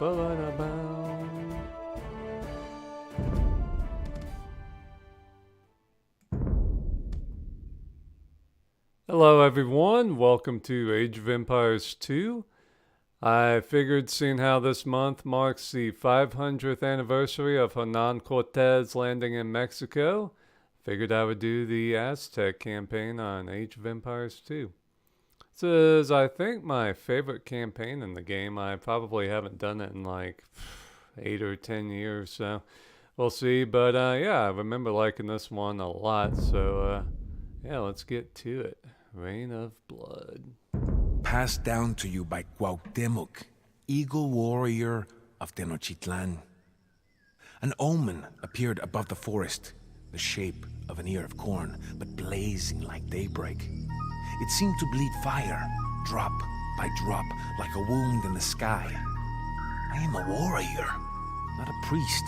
Hello everyone, welcome to Age of Empires 2. I figured seeing how this month marks the 500th anniversary of Hernan Cortes landing in Mexico, figured I would do the Aztec campaign on Age of Empires 2. This is, I think, my favorite campaign in the game. I probably haven't done it in like 8 or 10 years, so we'll see. But yeah, I remember liking this one a lot, so yeah, let's get to it. Reign of Blood. Passed down to you by Cuauhtémoc, Eagle Warrior of Tenochtitlan. An omen appeared above the forest, the shape of an ear of corn, but blazing like daybreak. It seemed to bleed fire, drop by drop, like a wound in the sky. I am a warrior, not a priest,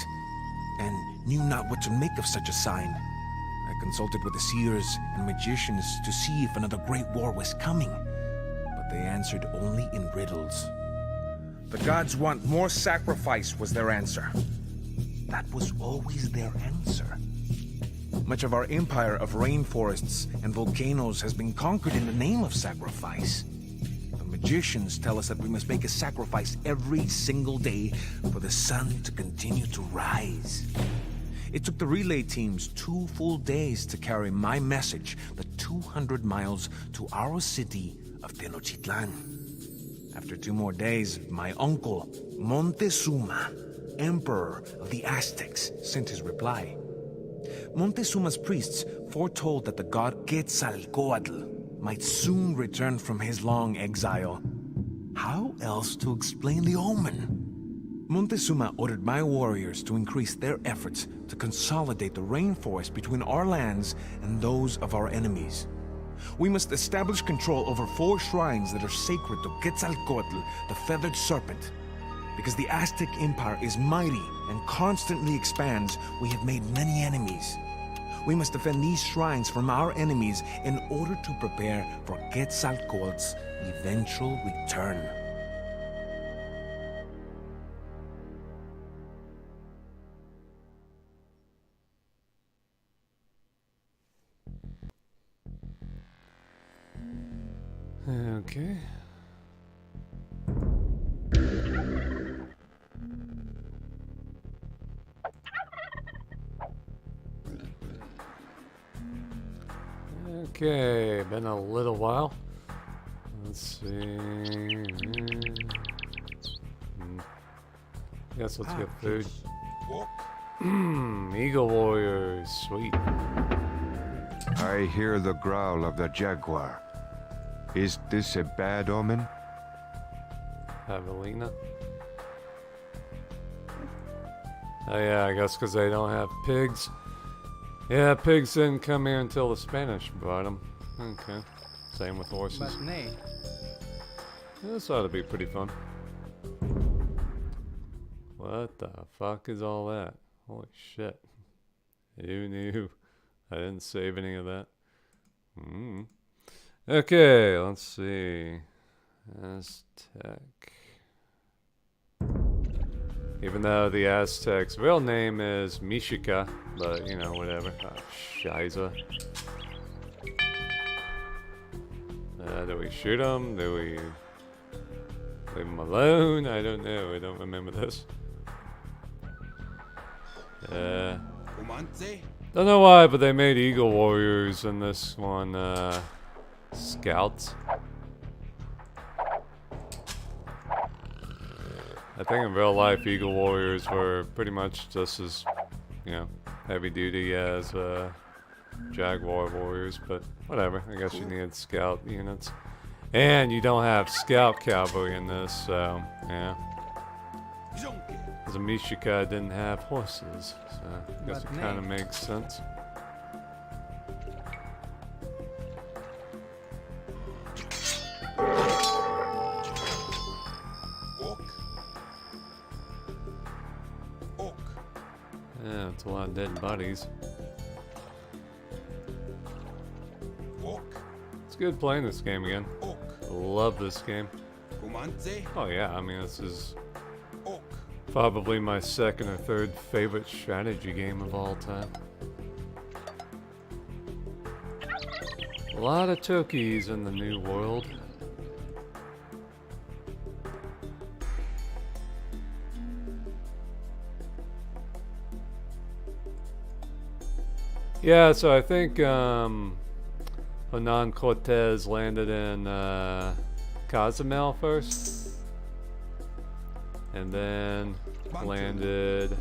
and knew not what to make of such a sign. I consulted with the seers and magicians to see if another great war was coming, but they answered only in riddles. The gods want more sacrifice, was their answer. That was always their answer. Much of our empire of rainforests and volcanoes has been conquered in the name of sacrifice. The magicians tell us that we must make a sacrifice every single day for the sun to continue to rise. It took the relay teams 2 full days to carry my message the 200 miles to our city of Tenochtitlan. After 2 more days, my uncle, Montezuma, Emperor of the Aztecs, sent his reply. Montezuma's priests foretold that the god Quetzalcoatl might soon return from his long exile. How else to explain the omen? Montezuma ordered my warriors to increase their efforts to consolidate the rainforest between our lands and those of our enemies. We must establish control over 4 shrines that are sacred to Quetzalcoatl, the feathered serpent. Because the Aztec Empire is mighty and constantly expands, we have made many enemies. We must defend these shrines from our enemies in order to prepare for Quetzalcoatl's eventual return. Okay. Okay, been a little while. Let's see. Guess let's get food. Eagle Warriors, sweet. I hear the growl of the jaguar. Is this a bad omen? Javelina. Oh yeah, I guess because they don't have pigs. Yeah, pigs didn't come here until the Spanish brought them. Okay. Same with horses. But nay. This ought to be pretty fun. What the fuck is all that? Holy shit. Who knew? I didn't save any of that. Okay, let's see. Aztec. Even though the Aztec's real name is Mexica, but you know, whatever. Shiza. Do we shoot him? Do we leave him alone? I don't know. I don't remember this. Don't know why, but they made Eagle Warriors in this one. Scouts. I think in real life, Eagle Warriors were pretty much just as, you know, heavy duty as Jaguar Warriors, but whatever. I guess you needed scout units. And you don't have scout cavalry in this, so, yeah. Because the Mexica didn't have horses, so I guess it kind of makes sense. Yeah, it's a lot of dead bodies. It's good playing this game again. Love this game. Oh yeah, I mean this is Probably my second or third favorite strategy game of all time. A lot of turkeys in the New World. Yeah, so I think Hernan Cortes landed in Cozumel first, and then landed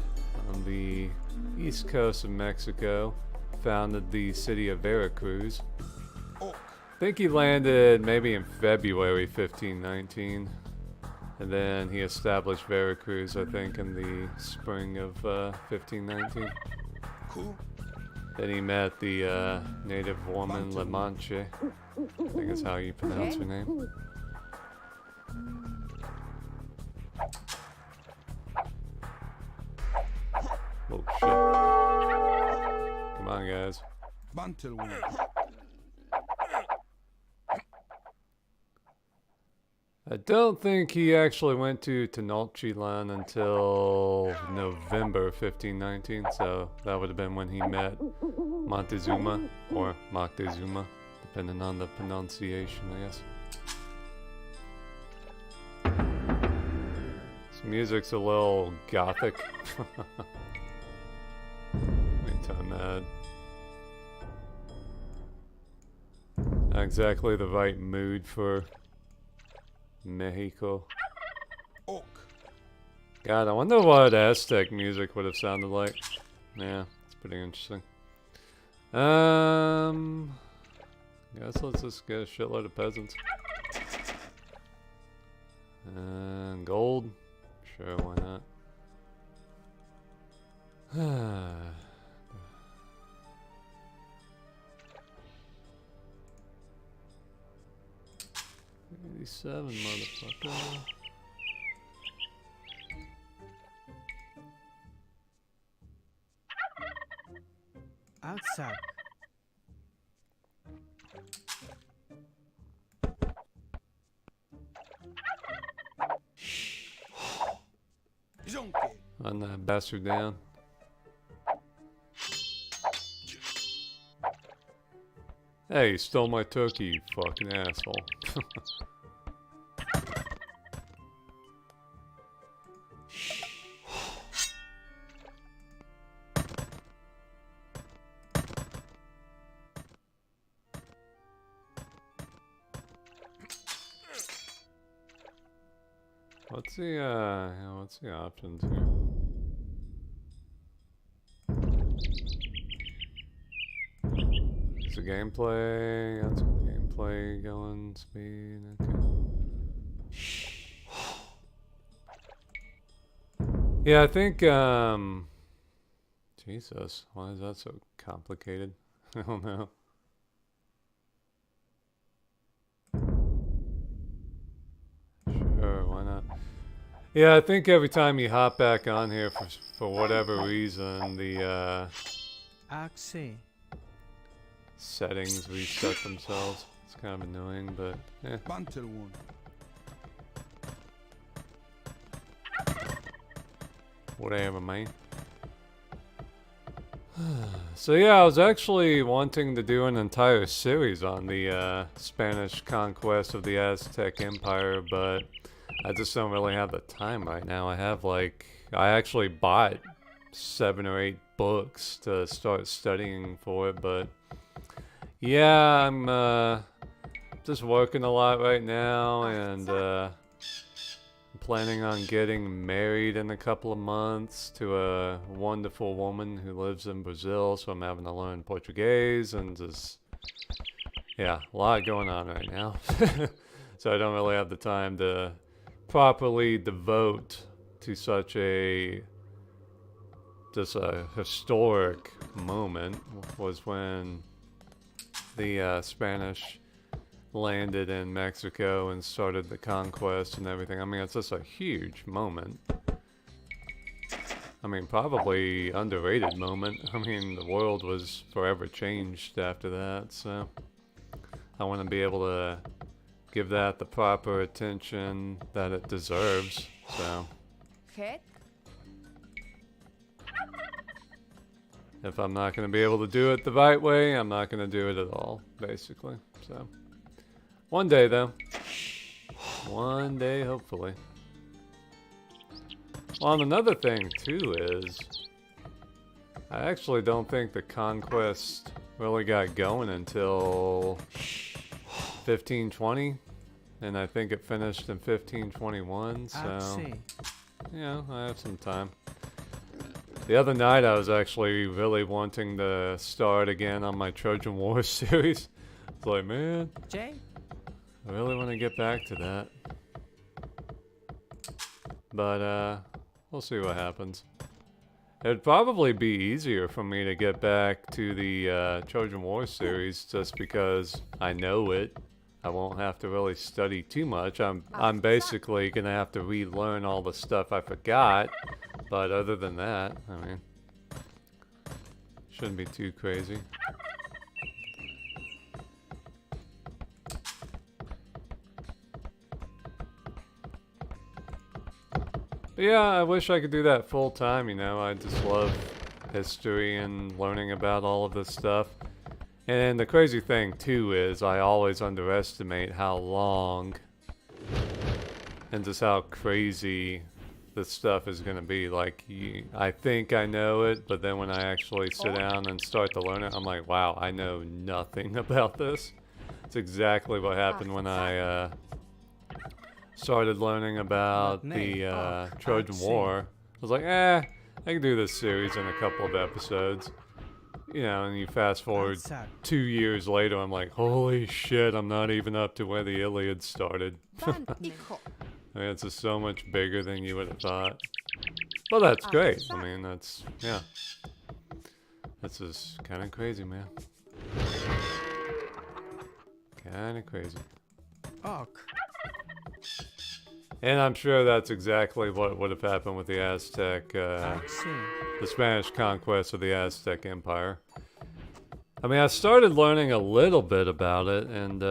on the east coast of Mexico, founded the city of Veracruz. I think he landed maybe in February 1519, and then he established Veracruz, I think, in the spring of 1519. Cool. Then he met the native woman La Manche. I think is how you pronounce her name. Oh shit. Come on, guys. I don't think he actually went to Tenochtitlan until November 1519, so that would have been when he met Montezuma, or Moctezuma, depending on the pronunciation, I guess. This music's a little gothic. Let me turn that. Not exactly the right mood for Mexico. God, I wonder what Aztec music would have sounded like. Yeah, it's pretty interesting. Guess let's just get a shitload of peasants. And gold? Sure, why not? 87, motherfucker. Aztec. Run that bastard down. Hey, you stole my turkey, you fucking asshole. What's the options here? Is the gameplay? That's the gameplay going, speed, okay. Yeah, I think, Jesus, why is that so complicated? I don't know. Sure, why not? Yeah, I think every time you hop back on here for whatever reason, the settings reset themselves. It's kind of annoying, but yeah. Whatever, man. So yeah, I was actually wanting to do an entire series on the Spanish conquest of the Aztec Empire, but I just don't really have the time right now. I actually bought 7 or 8 books to start studying for it, but yeah, I'm just working a lot right now, and I'm planning on getting married in a couple of months to a wonderful woman who lives in Brazil, so I'm having to learn Portuguese, and just, yeah, a lot going on right now. So I don't really have the time to properly devote to such a historic moment. Was when the Spanish landed in Mexico and started the conquest and everything. I mean, it's just a huge moment. I mean, probably underrated moment. I mean, the world was forever changed after that, so I want to be able to give that the proper attention that it deserves, so. If I'm not going to be able to do it the right way, I'm not going to do it at all, basically. So, one day though. One day, hopefully. Well, and another thing too is, I actually don't think the conquest really got going until 1520, and I think it finished in 1521, so, yeah, I have some time. The other night I was actually really wanting to start again on my Trojan War series. It's like, man, Jay? I really want to get back to that. But, we'll see what happens. It'd probably be easier for me to get back to the Trojan War series just because I know it. I won't have to really study too much. I'm basically gonna have to relearn all the stuff I forgot. But other than that, I mean, shouldn't be too crazy. But yeah, I wish I could do that full time, you know. I just love history and learning about all of this stuff. And the crazy thing too is I always underestimate how long and just how crazy this stuff is going to be. Like, I think I know it, but then when I actually sit down and start to learn it, I'm like, wow, I know nothing about this. It's exactly what happened when I started learning about the Trojan War. I was like, I can do this series in a couple of episodes. You know, and you fast forward 2 years later, I'm like, holy shit, I'm not even up to where the Iliad started. I mean, it's just so much bigger than you would have thought. But that's great. I mean, that's, yeah. That's just kind of crazy, man. Kind of crazy. And I'm sure that's exactly what would have happened with the Aztec, the Spanish conquest of the Aztec Empire. I mean, I started learning a little bit about it, and,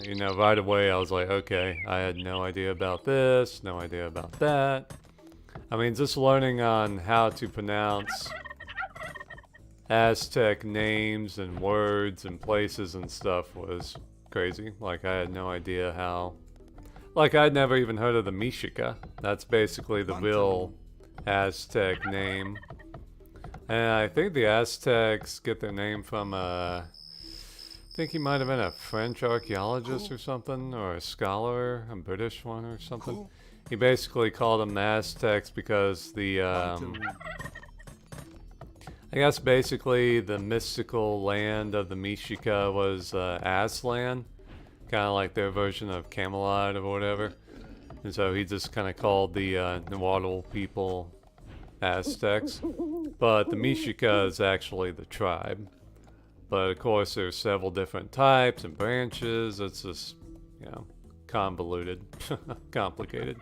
you know, right away I was like, okay, I had no idea about this, no idea about that. I mean, just learning on how to pronounce Aztec names and words and places and stuff was crazy. Like, I had no idea how... Like, I'd never even heard of the Mexica. That's basically the real Aztec name. And I think the Aztecs get their name from I think he might have been a French archaeologist or something, or a scholar, a British one or something. He basically called them the Aztecs because the, I guess basically the mystical land of the Mexica was Aslan. Kind of like their version of Camelot or whatever. And so he just kind of called the Nahuatl people Aztecs. But the Mexica is actually the tribe. But of course there's several different types and branches. It's just, you know, convoluted, complicated.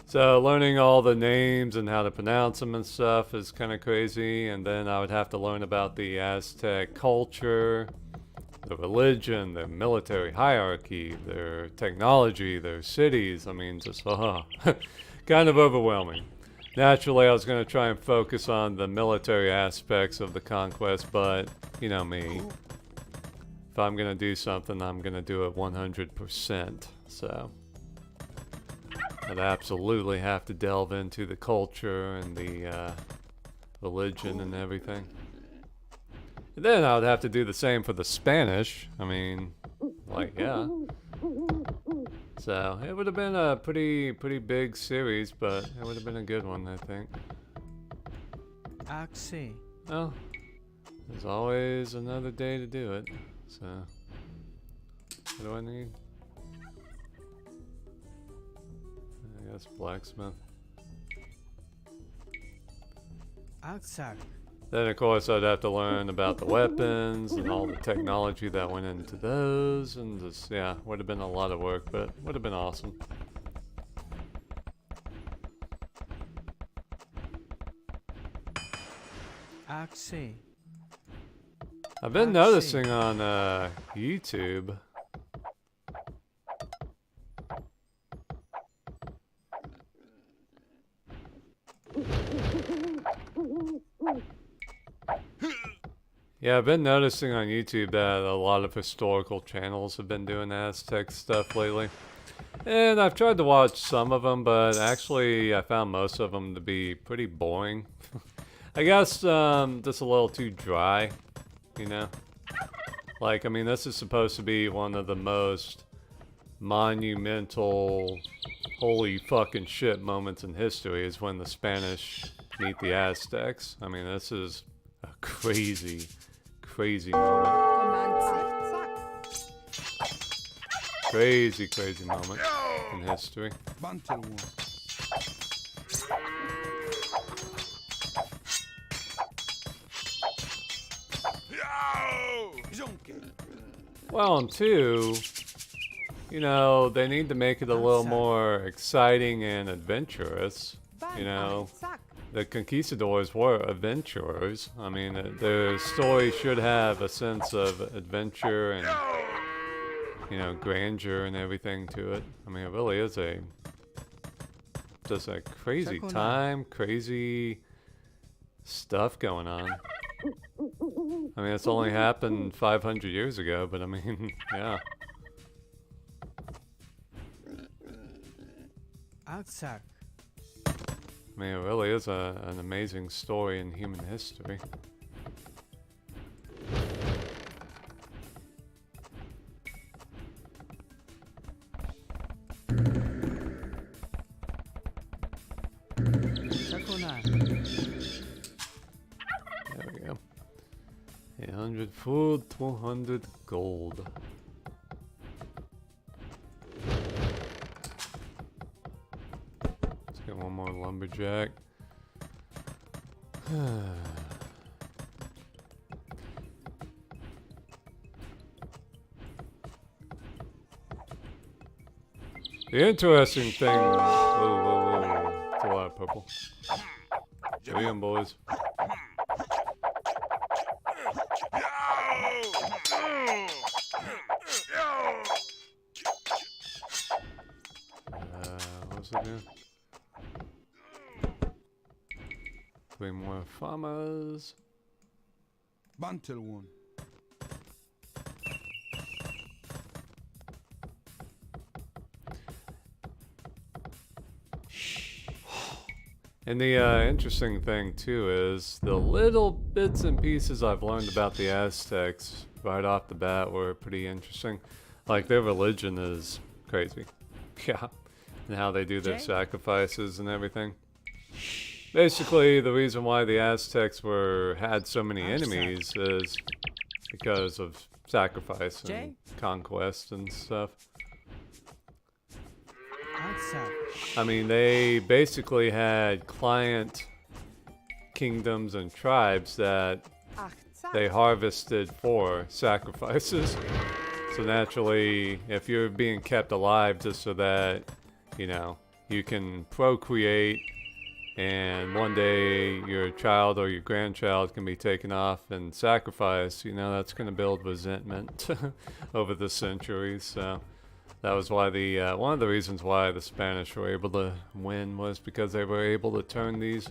So learning all the names and how to pronounce them and stuff is kind of crazy. And then I would have to learn about the Aztec culture, the religion, their military hierarchy, their technology, their cities. I mean, just kind of overwhelming. Naturally, I was going to try and focus on the military aspects of the conquest, but, you know me. If I'm going to do something, I'm going to do it 100%. So, I'd absolutely have to delve into the culture and the religion and everything. And then I would have to do the same for the Spanish. I mean, like, yeah. So, it would have been a pretty big series, but it would have been a good one, I think. Well, there's always another day to do it. So, what do I need? I guess blacksmith. Then, of course, I'd have to learn about the weapons and all the technology that went into those, and just, yeah, would have been a lot of work, but would have been awesome. I've been noticing on YouTube. Yeah, I've been noticing on YouTube that a lot of historical channels have been doing Aztec stuff lately. And I've tried to watch some of them, but actually I found most of them to be pretty boring. I guess just a little too dry, you know? Like, I mean, this is supposed to be one of the most monumental, holy fucking shit moments in history is when the Spanish meet the Aztecs. I mean, this is a crazy, crazy moment. Crazy, crazy moment in history. Well, and two, you know, they need to make it a little more exciting and adventurous. You know, the conquistadors were adventurers. I mean, their story should have a sense of adventure and, you know, grandeur and everything to it. I mean, it really is just a crazy time, crazy stuff going on. I mean, it's only happened 500 years ago, but I mean, yeah. Aztec. I mean, it really is an amazing story in human history. There we go. 800 food, 200 gold. Let's get one more lumberjack. The interesting thing. Whoa. It's a lot of purple. Get in, boys. What's it do? 3 more farmers. Bantel one. And the interesting thing too is the little bits and pieces I've learned about the Aztecs right off the bat were pretty interesting. Like their religion is crazy. Yeah. And how they do their sacrifices and everything. Basically, the reason why the Aztecs had so many enemies is because of sacrifice and conquest and stuff. I mean, they basically had client kingdoms and tribes that they harvested for sacrifices. So naturally, if you're being kept alive just so that, you know, you can procreate and one day your child or your grandchild can be taken off and sacrificed, you know, that's going to build resentment over the centuries. So that was why one of the reasons why the Spanish were able to win was because they were able to turn these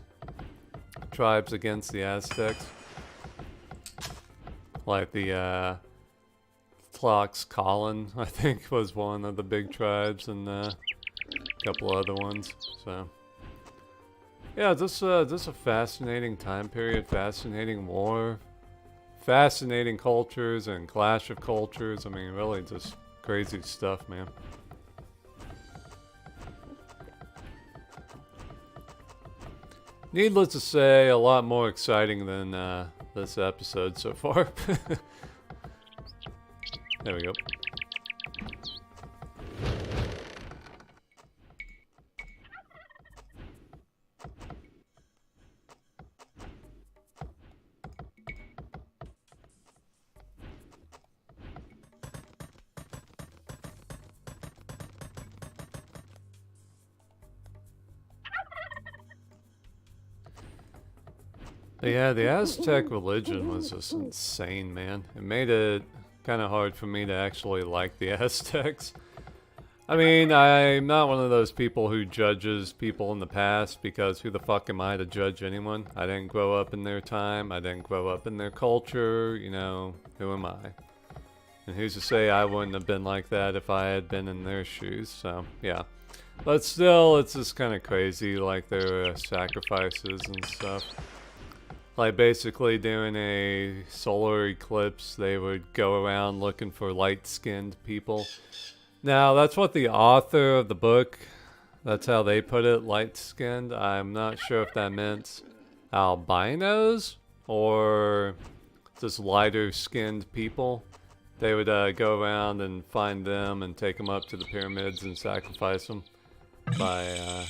tribes against the Aztecs. Like the Tlaxcalan, I think, was one of the big tribes, and a couple other ones. So yeah, just a fascinating time period, fascinating war, fascinating cultures and clash of cultures. I mean, really just crazy stuff, man. Needless to say, a lot more exciting than this episode so far. There we go. But yeah, the Aztec religion was just insane, man. It made it kind of hard for me to actually like the Aztecs. I mean, I'm not one of those people who judges people in the past, because who the fuck am I to judge anyone? I didn't grow up in their time. I didn't grow up in their culture. You know, who am I? And who's to say I wouldn't have been like that if I had been in their shoes? So, yeah. But still, it's just kind of crazy, like their sacrifices and stuff. Like basically during a solar eclipse, they would go around looking for light-skinned people. Now, that's what the author of the book, that's how they put it, light-skinned. I'm not sure if that meant albinos or just lighter-skinned people. They would go around and find them and take them up to the pyramids and sacrifice them by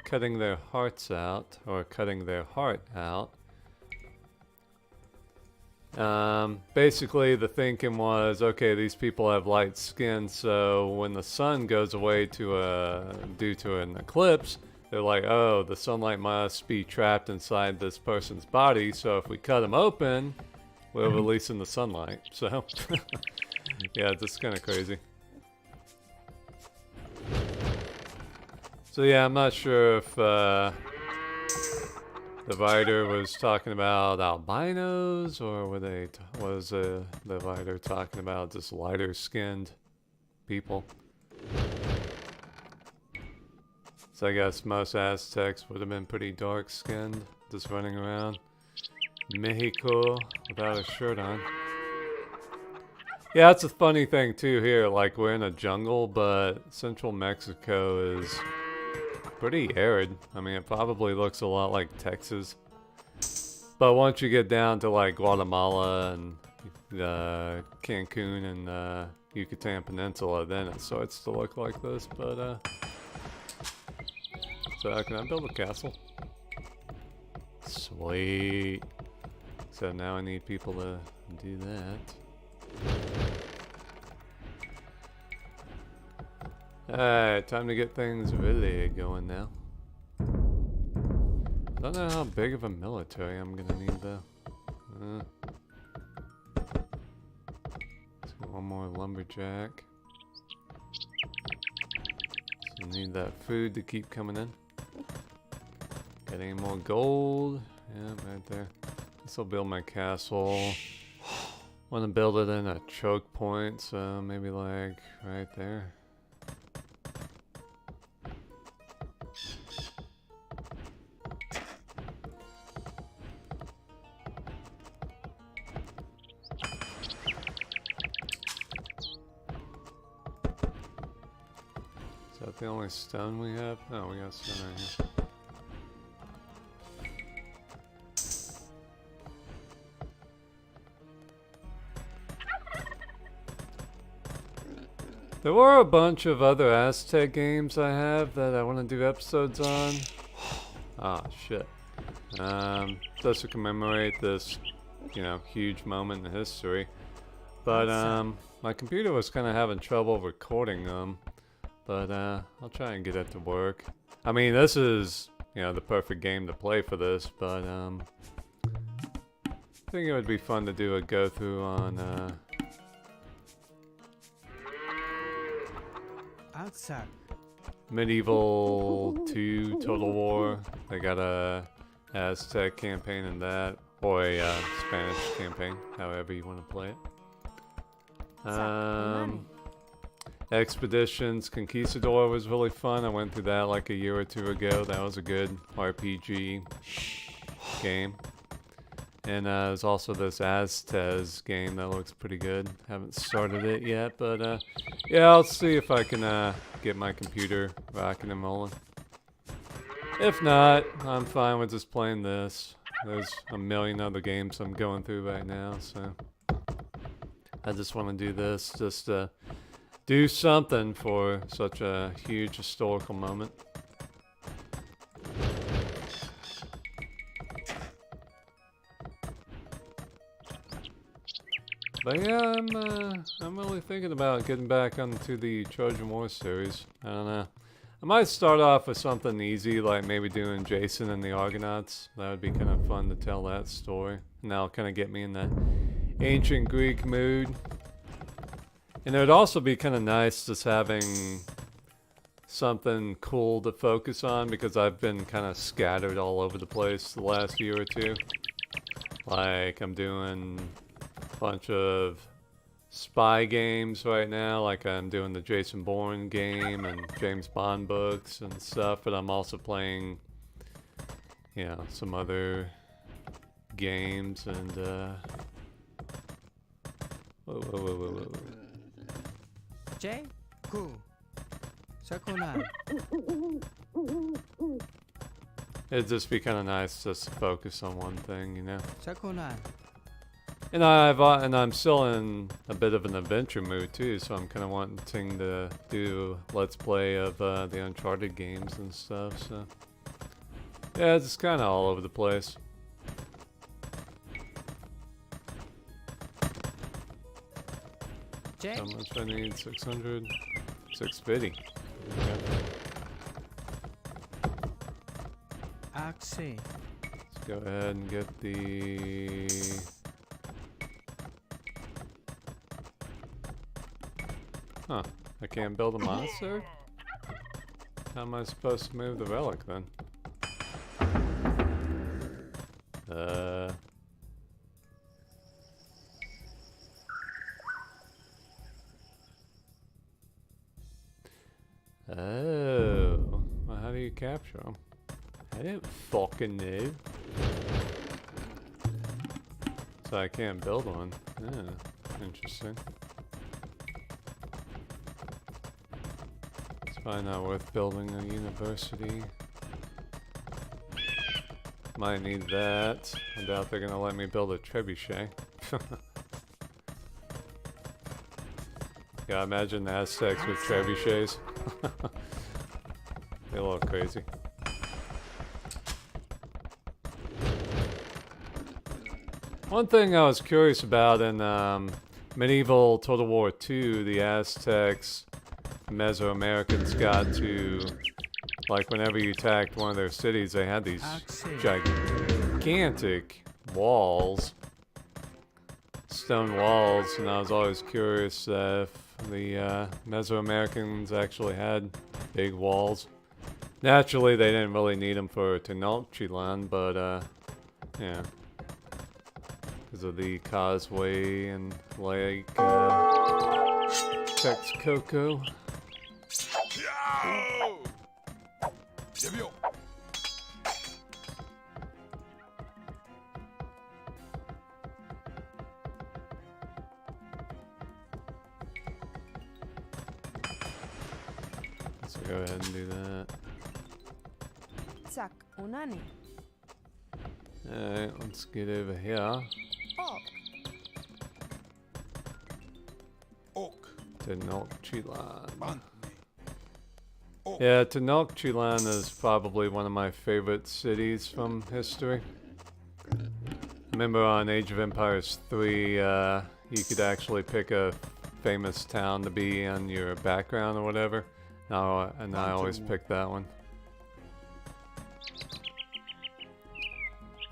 cutting their hearts out, or cutting their heart out. Basically the thinking was, okay, these people have light skin, so when the sun goes away due to an eclipse, they're like, oh, the sunlight must be trapped inside this person's body, so if we cut them open, we'll release in the sunlight. So, yeah, this is kind of crazy. So yeah, I'm not sure if the writer was talking about albinos, or was the writer talking about just lighter-skinned people? So I guess most Aztecs would have been pretty dark-skinned, just running around Mexico without a shirt on. Yeah, that's a funny thing too here. Like, we're in a jungle, but central Mexico is pretty arid. I mean, it probably looks a lot like Texas. But once you get down to like Guatemala and Cancun and Yucatan Peninsula, then it starts to look like this. But so can I build a castle? Sweet. So now I need people to do that. Alright, time to get things really going now. I don't know how big of a military I'm gonna need though. Let's get one more lumberjack. So need that food to keep coming in. Get any more gold? Yeah, right there. This will build my castle. Want to build it in a choke point, so maybe like right there. Is that the only stone we have? No, we got stone right here. There were a bunch of other Aztec games I have that I want to do episodes on. Ah, shit. Just to commemorate this, you know, huge moment in history. But, my computer was kind of having trouble recording them. But, I'll try and get it to work. I mean, this is, you know, the perfect game to play for this, but, I think it would be fun to do a go-through on, Aztec. Medieval 2 Total War. They got a Aztec campaign in that, or a Spanish campaign, however you want to play it. Expeditions Conquistador was really fun. I went through that like a year or two ago. That was a good RPG game. And there's also this Aztec game that looks pretty good. Haven't started it yet, but yeah, I'll see if I can get my computer rocking and rolling. If not, I'm fine with just playing this. There's a million other games I'm going through right now, so I just want to do this, just to do something for such a huge historical moment. But yeah, I'm really thinking about getting back onto the Trojan War series. I don't know. I might start off with something easy, like maybe doing Jason and the Argonauts. That would be kind of fun to tell that story. And that'll kind of get me in the ancient Greek mood. And it would also be kind of nice just having something cool to focus on, because I've been kind of scattered all over the place the last year or two. Like, I'm doing a bunch of spy games right now, like I'm doing the Jason Bourne game and James Bond books and stuff, but I'm also playing, you know, some other games and, whoa. J. Ku. Sakuna. It'd just be kind of nice just to focus on one thing, you know? Sakuna. And I'm still in a bit of an adventure mood too, so I'm kind of wanting to do Let's Play of the Uncharted games and stuff, so... Yeah, it's kind of all over the place. J. How much I need? 600? 650. Okay. Axe. Let's go ahead and get the... Huh. I can't build a monastery? How am I supposed to move the relic then? Oh. Well, how do you capture them? I didn't fucking know. So I can't build one. Yeah, interesting. It's probably not worth building a university. Might need that. I doubt they're gonna let me build a trebuchet. Yeah, imagine the Aztecs with trebuchets. They're a little crazy. One thing I was curious about in medieval Total War II, the Aztecs, Mesoamericans got to, like, whenever you attacked one of their cities, they had these gigantic walls, stone walls, and I was always curious if the Mesoamericans actually had big walls. Naturally, they didn't really need them for Tenochtitlan, but yeah, because of the causeway and Lake Texcoco. Let's go ahead and do that. Sak unani. Alright, let's get over here. Ok. Oak. Tenochtitlan. Bantne. Yeah, Tenochtitlan is probably one of my favorite cities from history. Remember on Age of Empires 3, you could actually pick a famous town to be on your background or whatever. And I always pick that one.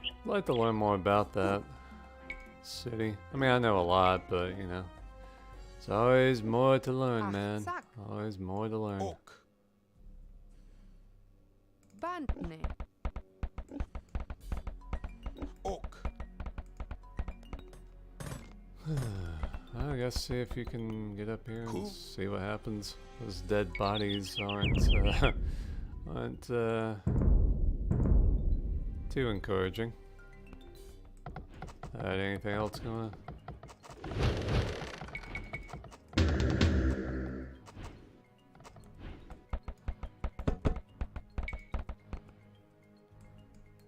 I'd like to learn more about that city. I mean, I know a lot, but you know, it's always more to learn, man. Always more to learn. Oak. Bantne. Oak. I guess see if you can get up here and see what happens. Those dead bodies aren't too encouraging. Alright, anything else going on?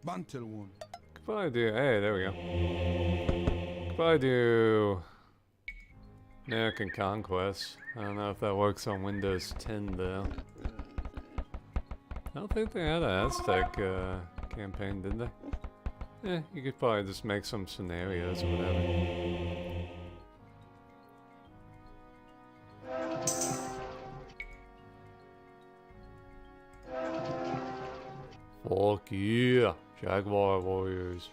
Bantel one. Could probably do. Hey, there we go. Could probably do American Conquest. I don't know if that works on Windows 10 though. I don't think they had an Aztec campaign, did they? You could probably just make some scenarios or whatever. Fuck yeah, Jaguar Warriors.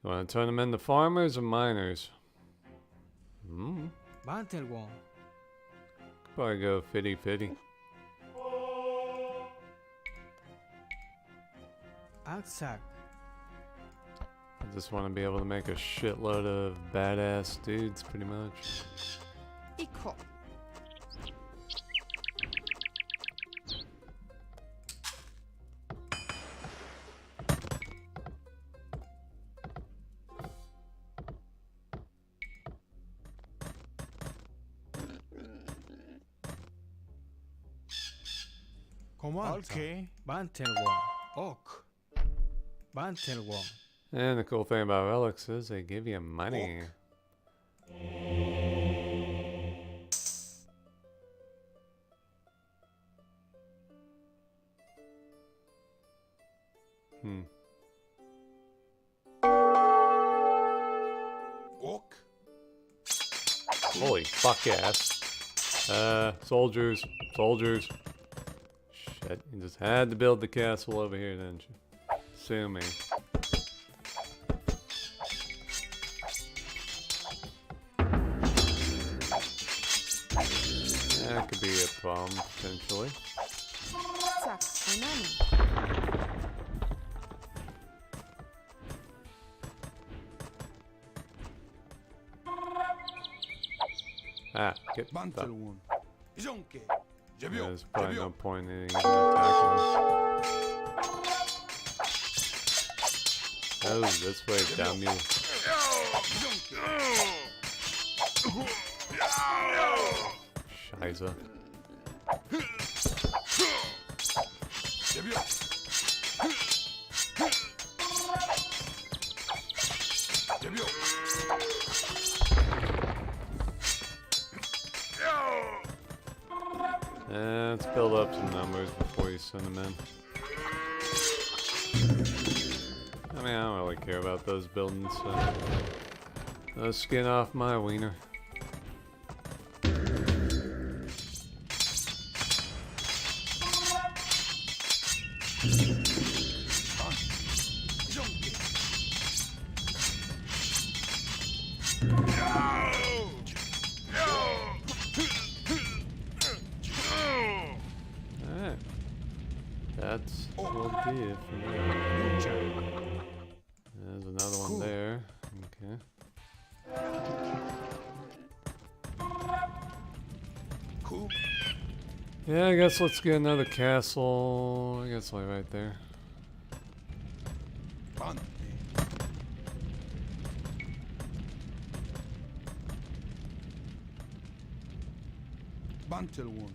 You want to turn them into farmers or miners? Hmm. Bantelwon. Probably go 50-50. Aztec. I just want to be able to make a shitload of badass dudes, pretty much. Iko. Comanda. Okay. Bantelwon. Ok. Bantelwon. And the cool thing about relics is they give you money. Hmm. Ok. Holy fuck ass. Soldiers. Soldiers. Shit, you just had to build the castle over here, didn't you? Sue me. That could be a problem, potentially. Sak. Enani. Ah, get the fuck. Bantelwon. Jonke. Jebio. There's probably no Jebio. point in even attacking them. Oh, this way, damn you. Scheiße. Jebio. Jebio. Let's build up some numbers before you send them in. I mean, I don't really care about those buildings, so no skin off my wiener. Jonke. Alright. That's will be it for me. There's another one there. Okay. Cool. Yeah, I guess let's get another castle. I guess like right there. Bante. Bantelwon.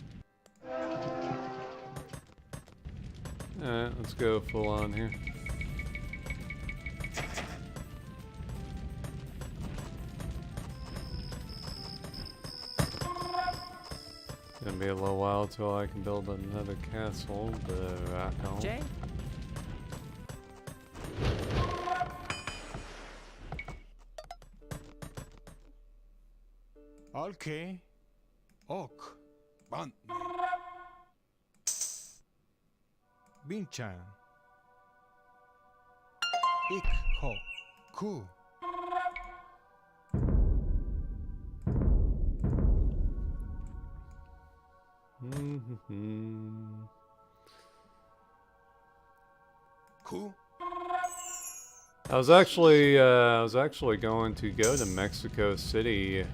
Alright, let's go full on here. Gonna be a little while till I can build another castle, but rock on. Jay. Okay. Ok. Bante. Binchan. Ik ho. Ku. Cool. I was actually going to go to Mexico City.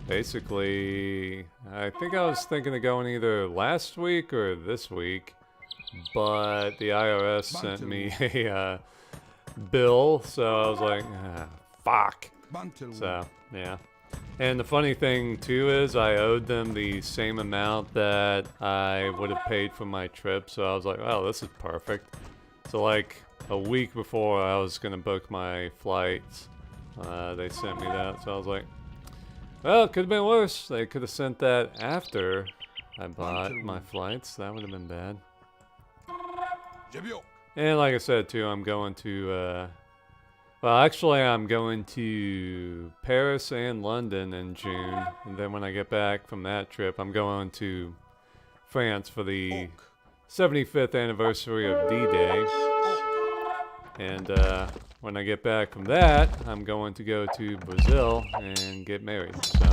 Basically, I think I was thinking of going either last week or this week, but the IRS sent me a bill, so I was like, fuck. Bantelwon. So, yeah. And the funny thing too is I owed them the same amount that I would have paid for my trip, so I was like, oh, this is perfect. So like a week before I was gonna book my flights, they sent me that, so I was like, well, it could have been worse. They could have sent that after I bought my flights. That would have been bad. Jebio. And like I said too, I'm going to, well, actually I'm going to Paris and London in June. And then when I get back from that trip, I'm going to France for the Ok. 75th anniversary of D-Day. And when I get back from that, I'm going to go to Brazil and get married. So,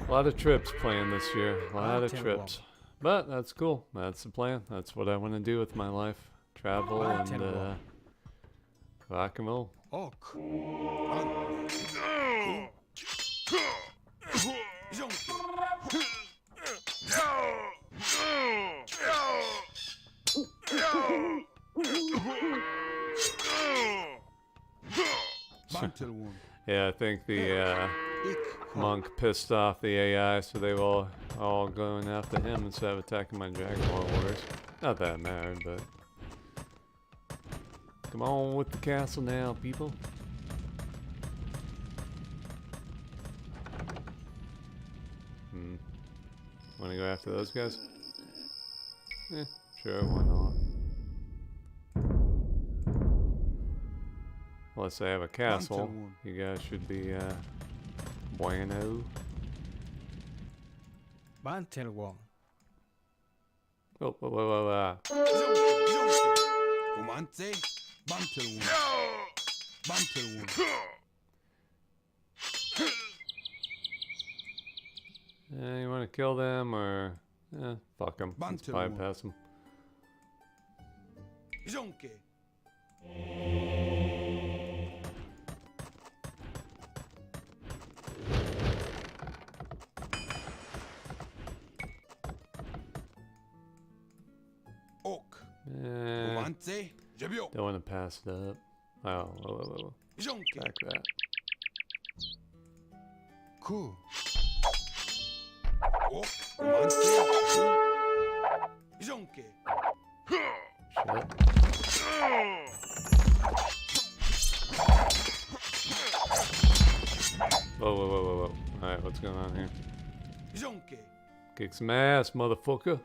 a lot of trips planned this year. A lot of trips. But that's cool. That's the plan. That's what I want to do with my life. Travel and rock and roll. Ok. Bantelwon. Yeah, I think the monk pissed off the AI, so they were all going after him instead of attacking my Jaguar warriors. Not that it mattered, but come on with the castle now, people. Want to go after those guys? Sure, why not? Unless they have a castle, you guys should be bueno. Bantelwon. Oh, Comance. Bantelwon. Bantelwon. You want to kill them or fuck them? Let's bypass them. Jonke. Ok. Comance. Jebio. Don't want to pass it up. Oh, Jonke. back that. Ku. Ok. Comance. Jonke. Shit. Whoa. Alright, what's going on here? Jonke. Kick some ass, motherfucker.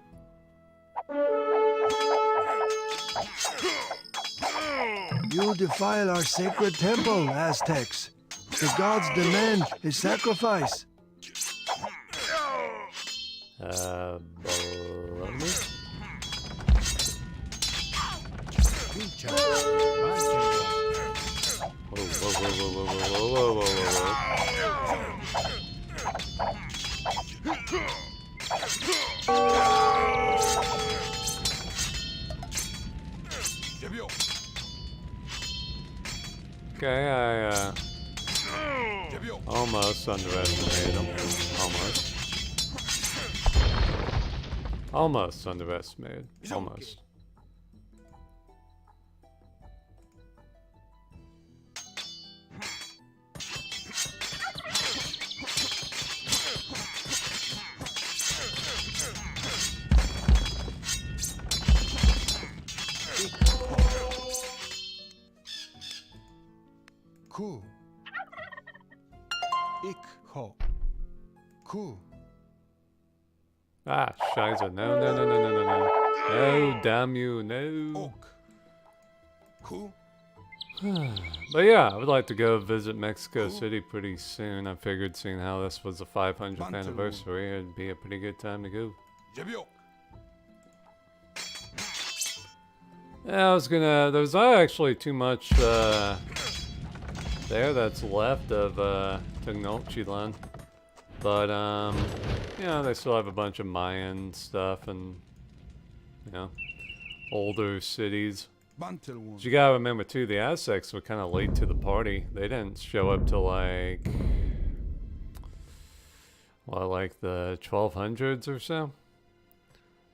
You defile our sacred temple, Aztecs. The gods demand a sacrifice. Baloney? Pincha. Bantelwon. Whoa. Jebio. Okay, I Jebio. almost underestimated him. Almost underestimated. Almost. Ku. Ikho. Ku. Ah, Shiza. No. No, damn you, no. Ok. Ku. But yeah, I would like to go visit Mexico City pretty soon. I figured seeing how this was the 500th anniversary, it'd be a pretty good time to go. Jebio. Yeah, there's not actually too much there that's left of Tenochtitlan. But, they still have a bunch of Mayan stuff and, older cities. Bantelwon. But you gotta remember too, the Aztecs were kind of late to the party. They didn't show up till like the 1200s or so.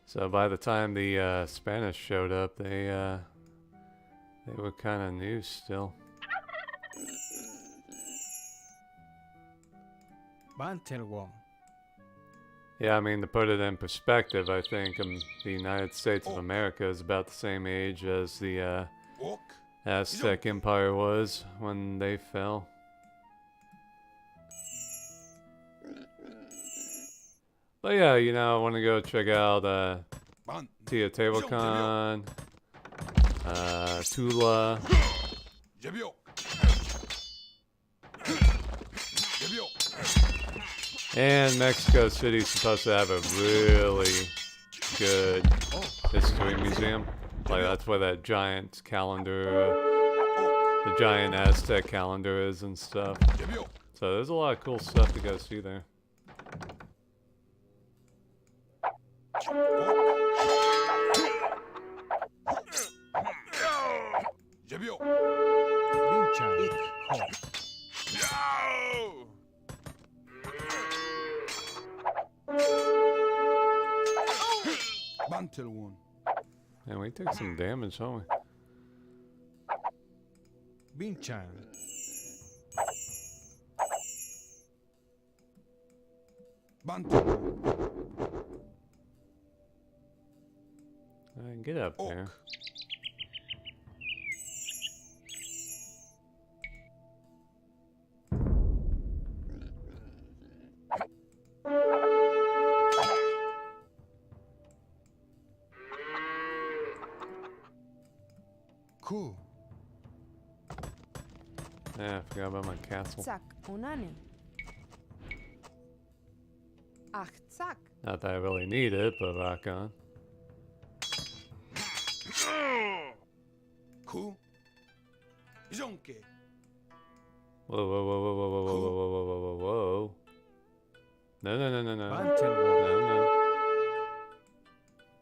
So by the time the Spanish showed up, they were kind of new still. Bantelwon. Yeah, I mean, to put it in perspective, I think the United States of America is about the same age as the Ok. Aztec Empire was when they fell. But yeah, I want to go check out Ban. Teotihuacan, Tula. Jebio. Jebio. And Mexico City's supposed to have a really good history museum. Like that's where that giant calendar, the giant Aztec calendar is and stuff. Jebio. So there's a lot of cool stuff to go see there. Jebio. Binchan. Ik. Ho. Bantelwon. And we took some damage, don't we? Binchan. Bantelwon. Get up there. Ok. Ku. Yeah, I forgot about my castle. Zack, Onani. Ach, zack. Not that I really need it, but rock on. Ku. Jonke. Whoa, whoa, whoa, whoa, whoa, whoa, whoa, whoa, whoa, whoa, whoa, whoa. No, no, no, no, no. Bantelwon. No, no.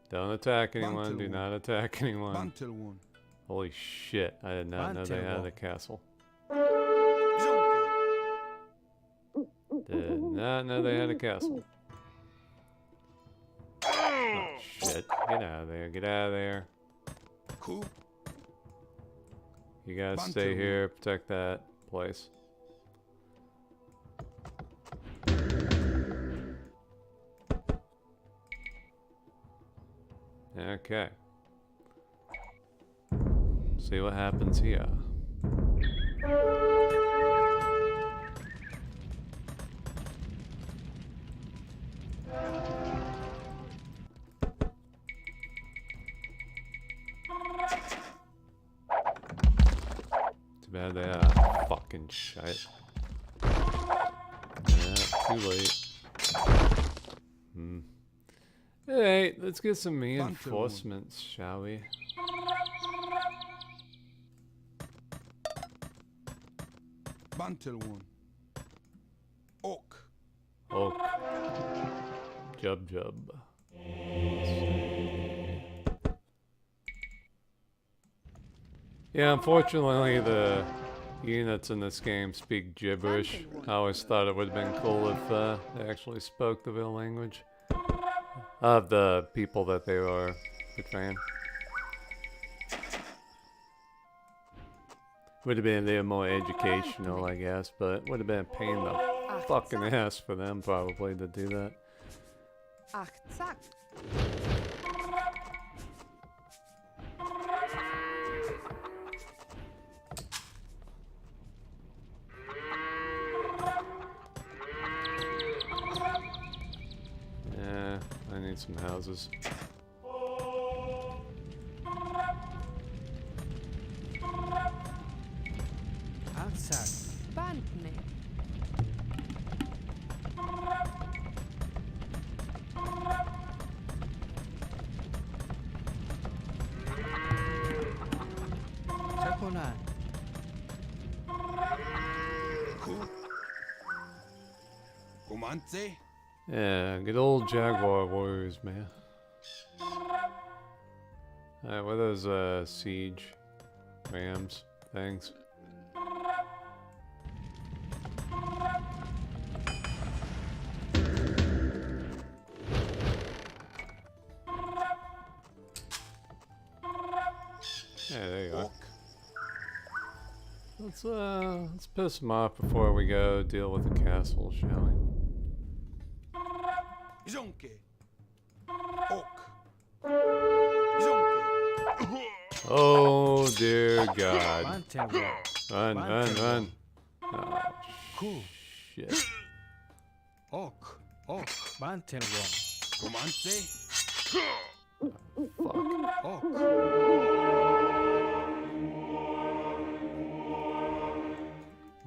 Don't attack anyone. Do Bantelwon. not attack anyone. Bantelwon. Holy shit. I did not know they had a castle. Jonke. Did not know they had a castle. Oh, shit. Get out of there. Get out of there. Ku. You gotta stay Bantu. here. Protect that place. Okay. See what happens here. Too bad they fucking shit. Yeah, too late. Hmm. Alright, let's get some reinforcements, shall we? Bantelwon. Ok. Oh. Jub jub. Yeah, unfortunately the units in this game speak gibberish. I always thought it would have been cool if they actually spoke the real language of the people that they are portraying. Would have been a little more educational, I guess, but would have been a pain in the fucking ass for them probably to do that. Ach, zack. Yeah, I need some houses. Aztec. Bantne. Chacolan. Ku. Kumantse. Yeah, good old Jaguar warriors, man. Alright, what are those siege rams things? Yeah, there you are. Ok. Let's piss them off before we go deal with the castle, shall we? Jonke. Ok. Jonke. Oh dear God! Bantelwon. Run, run, run! Oh Ku. shit! Ok. Ok. Bantelwon. Kumantse. Fuck! Ok.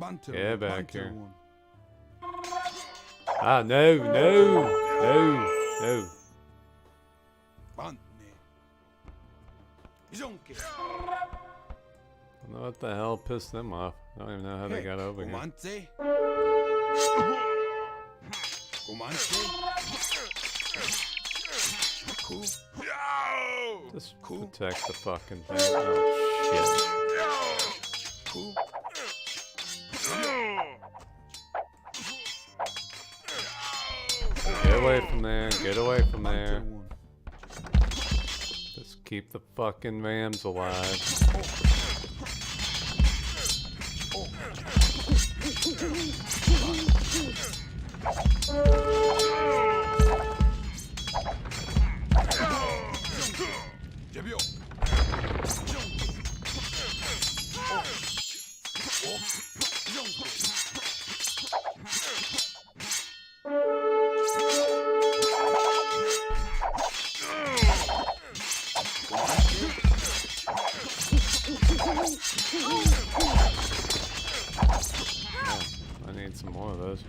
Bantelwon. Get back here. Bantelwon. Ah no, no, no, no! Bantne. Zonke. I don't know what the hell pissed them off. I don't even know how they got over here. Comance. Comance. Cool. Just Cool. protect the fucking thing. Oh Cool. shit. Get away from there. Get away from there. Bantel 1. Just keep the fucking rams alive. Jebio. I need some more of those.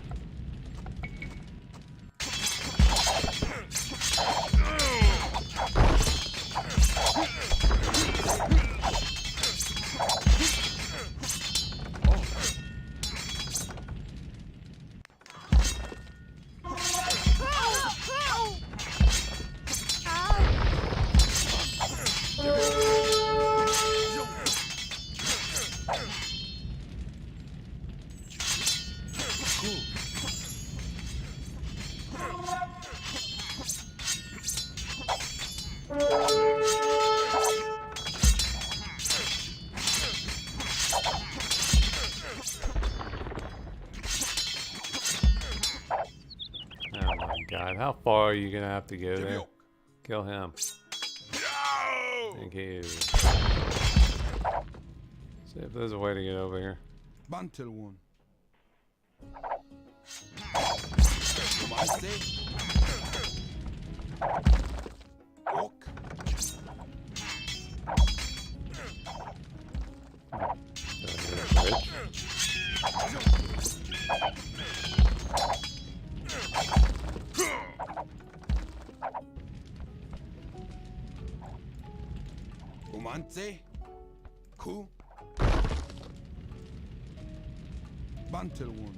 Oh my god, how far are you gonna have to go there? Kill him. Thank you. See if there's a way to get over here. Bantel 1. Comance. Ok. Bridge. Comance. Ku. Bantel 1.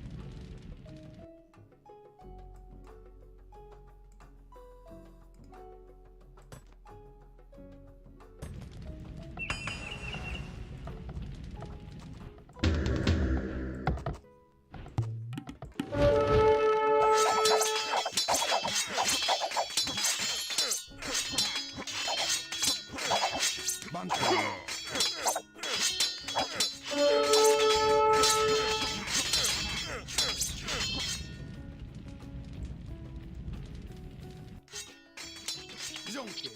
Bantel 1. Zonke.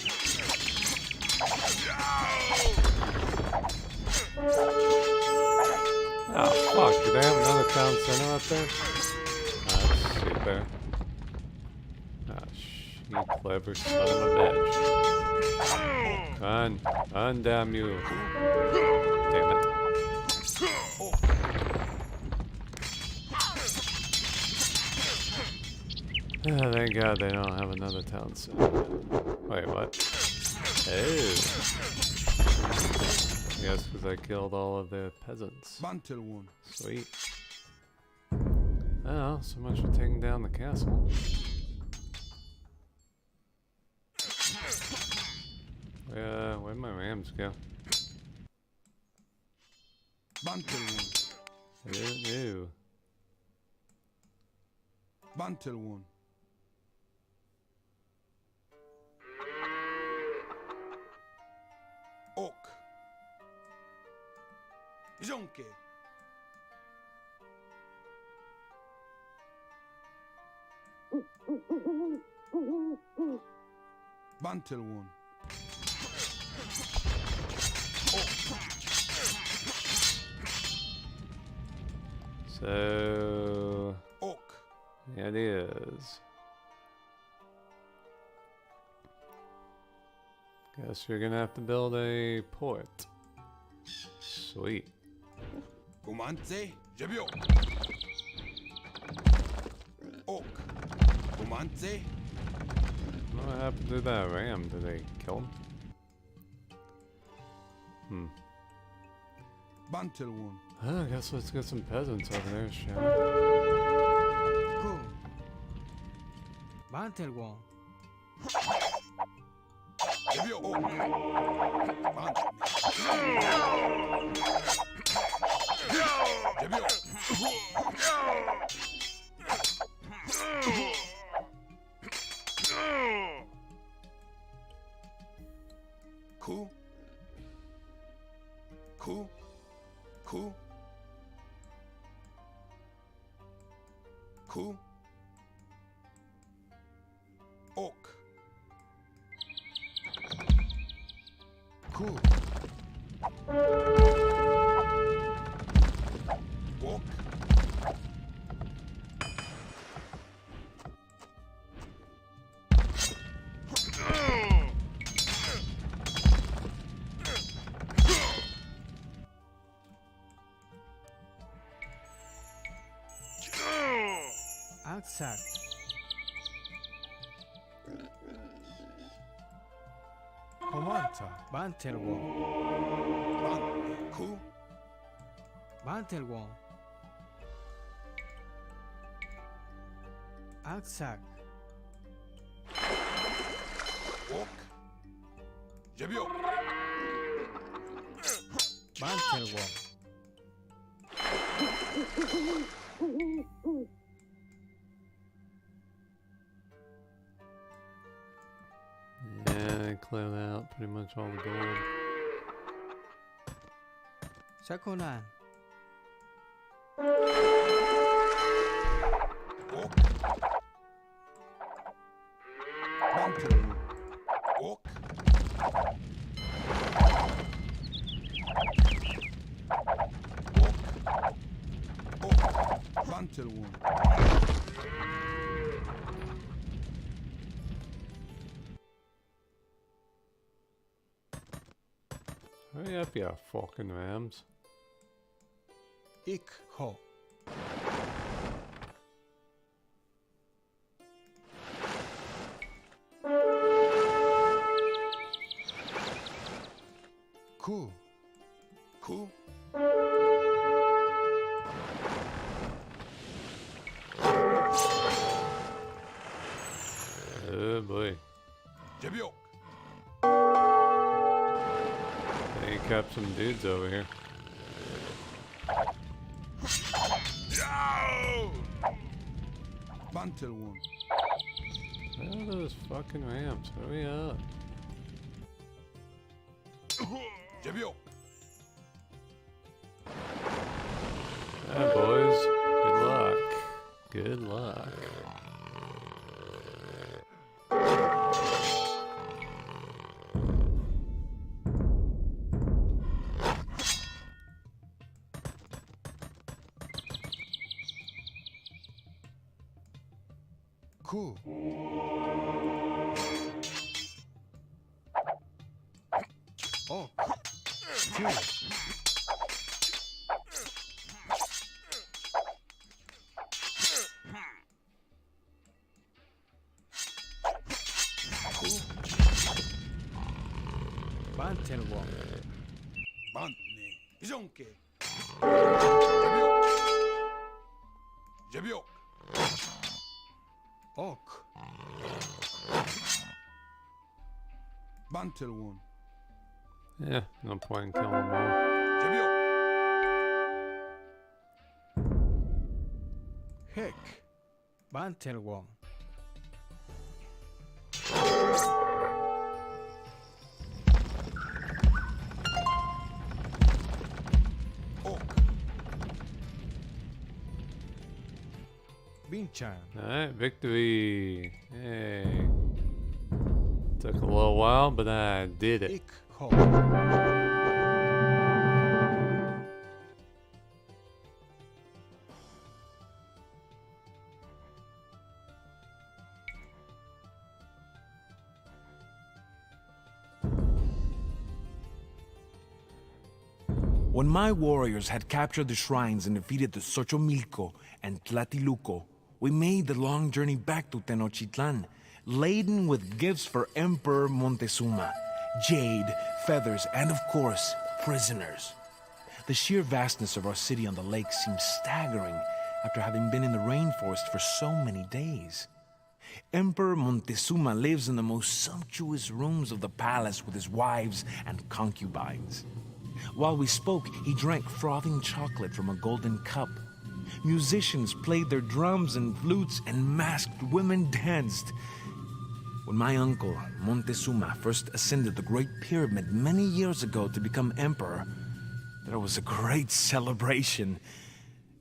Oh fuck, do they have another town center up there? That's super. Ah, you clever son of a bitch. Run, damn you. Damn it. Ah, thank God they don't have another town center. Wait, what? Oh. Yes, because I killed all of their peasants. Bantel 1. Sweet. Oh, so much for taking down the castle. Where'd my rams go? Bantel 1. Ew. Bantel 1. Ok. Zonke. Bantel 1. So, Ok. yeah, it is. Guess you're gonna have to build a port. Sweet. Comance. Jebio. Ok. Comance. What happened to that ram? Did they kill him? Bantel one. I guess let's get some peasants over there, shall Cool. Bantel one. Jebio ok. Bantne. Jebio. Cool. Cool. Cool. Cool. Oak. Cool. Oak. Aztec. Comanta. Bantel one. Bantne. Cool. Bantel one. Aztec. Oak. Jebio. Bantel one. Yeah, they cleared out pretty much all the gold. Sakonan. Oak. Bantel one. Oak. Oak. Oak. Bantel one. Hurry up, you fucking rams. Ik ho. Cool. Cool. Oh boy. Jebio. They kept some dudes over here. Bantel one. Oh, those fucking rams. Hurry up. Jebio. Ah, boys. Good luck. Good luck. Cool. Oh. Two. Bantel one. Bantne. Jonke. Jebio. Jebio. Ok. Bantel one. Yeah, no point in killing them all. Jebio. Heck. Bantel one. Oak. Binchan. Alright, victory. Hey. Took a little while, but I did it. Ik ho. When my warriors had captured the shrines and defeated the Xochomilco and Tlatiluco, we made the long journey back to Tenochtitlan, laden with gifts for Emperor Montezuma, jade, feathers, and of course, prisoners. The sheer vastness of our city on the lake seems staggering after having been in the rainforest for so many days. Emperor Montezuma lives in the most sumptuous rooms of the palace with his wives and concubines. While we spoke, he drank frothing chocolate from a golden cup. Musicians played their drums and flutes, and masked women danced. When my uncle, Montezuma, first ascended the Great Pyramid many years ago to become emperor, there was a great celebration.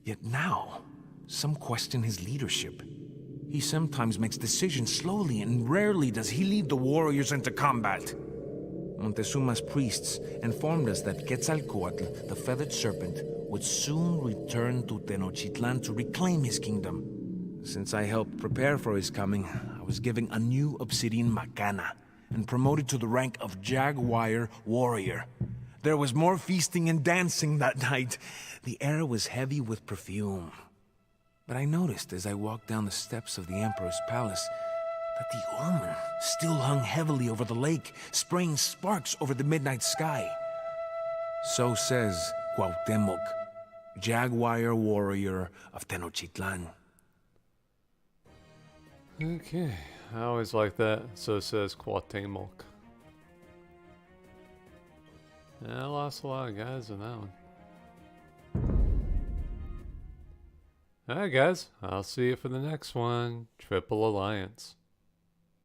Yet now, some question his leadership. He sometimes makes decisions slowly, and rarely does he lead the warriors into combat. Montezuma's priests informed us that Quetzalcoatl, the feathered serpent, would soon return to Tenochtitlan to reclaim his kingdom. Since I helped prepare for his coming, I was given a new obsidian macana and promoted to the rank of Jaguar warrior. There was more feasting and dancing that night. The air was heavy with perfume. But I noticed as I walked down the steps of the Emperor's palace that the omen still hung heavily over the lake, spraying sparks over the midnight sky. So says Cuauhtémoc, Jaguar warrior of Tenochtitlan. Okay, I always like that. So says Cuauhtémoc. Yeah, I lost a lot of guys in that one. Alright guys, I'll see you for the next one. Triple Alliance.